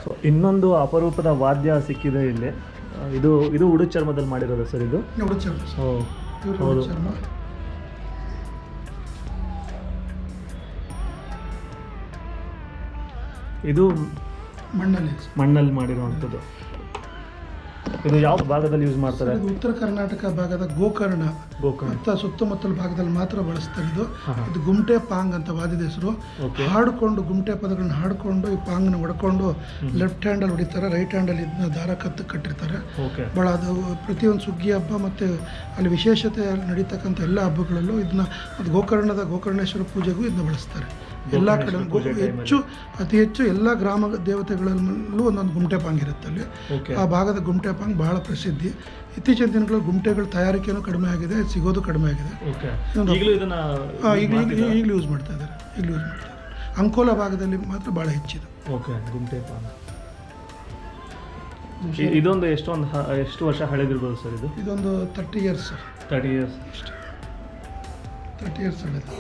So ಇನ್ನೊಂದು ಅಪರೂಪದ ವಾದ್ಯ ಸಿಕ್ಕಿದೆ ಇಲ್ಲಿ. ಇದು ಉಡು ಚರ್ಮದಲ್ಲಿ ಮಾಡಿರೋದು ಸರ್ ಇದು? ಉಡು ಚರ್ಮ. ಹೌದು. ಚರ್ಮ. ಇದು ಮಣ್ಣಲ್ಲಿ ಮಾಡಿರುವಂಥದ್ದು. ಇದು ಯಾವ ಭಾಗದಲ್ಲಿ ಯೂಸ್ ಮಾಡ್ತಾರೆ? ಇದು ಉತ್ತರ ಕರ್ನಾಟಕ ಭಾಗದ ಗೋಕರ್ಣ ಮತ್ತು ಸುತ್ತಮುತ್ತಲ ಭಾಗದಲ್ಲಿ ಮಾತ್ರ ಬಳಸ್ತಾರೆ. ಇದು ಗುಮ್ಟೆ ಪಾಂಗ್ ಅಂತ ವಾದ್ಯದ ಹೆಸರು. ಹಾಡಿಕೊಂಡು ಗುಮ್ಟೆ ಪದಗಳನ್ನ ಹಾಡಿಕೊಂಡು ಈ ಪಾಂಗ್ನ ಹೊಡ್ಕೊಂಡು ಲೆಫ್ಟ್ ಹ್ಯಾಂಡಲ್ಲಿ ಹೊಡಿತಾರೆ, ರೈಟ್ ಹ್ಯಾಂಡಲ್ಲಿ ಇದನ್ನ ದಾರ ಕಟ್ಟಿರ್ತಾರೆ. ಭಾಳ ಅದು ಪ್ರತಿಯೊಂದು ಸುಗ್ಗಿ ಹಬ್ಬ ಮತ್ತು ಅಲ್ಲಿ ವಿಶೇಷತೆ ನಡೀತಕ್ಕಂಥ ಎಲ್ಲ ಹಬ್ಬಗಳಲ್ಲೂ ಇದನ್ನ ಅದು ಗೋಕರ್ಣೇಶ್ವರ ಪೂಜೆಗೂ ಇದನ್ನ ಬಳಸ್ತಾರೆ. ಎಲ್ಲ ಕಡೆ ಅತಿ ಹೆಚ್ಚು ಎಲ್ಲ ಗ್ರಾಮ ದೇವತೆಗಳಲ್ಲೂ ಒಂದೊಂದು ಗುಮ್ಟೆ ಪಾಂಗ್ ಇರುತ್ತೆ ಅಲ್ಲಿ. ಆ ಭಾಗದ ಗುಮ್ಟೆ ಪಾಂಗ್ ಬಹಳ ಪ್ರಸಿದ್ಧಿ. ಇತ್ತೀಚಿನ ದಿನಗಳಲ್ಲಿ ಗುಮ್ಟೆಗಳ ತಯಾರಿಕೆನೂ ಕಡಿಮೆ ಆಗಿದೆ, ಸಿಗೋದು ಕಡಿಮೆ ಆಗಿದೆ. ಈಗಲೂ ಯೂಸ್ ಮಾಡ್ತಾ ಇದ್ದಾರೆ. ಅಂಕೋಲ ಭಾಗದಲ್ಲಿ ಮಾತ್ರ ಭಾಳ ಹೆಚ್ಚಿದೆ ಗುಮ್ಟೆ ಪಾಂಗ್. ಇದೊಂದು ಎಷ್ಟು ವರ್ಷ ಹಳೆದಿರ್ಬೋದು ಸರ್? ಇದೊಂದು 30 years ಸರ್. 30 years ಅಷ್ಟೇ. 30 years ಹಳೆದು.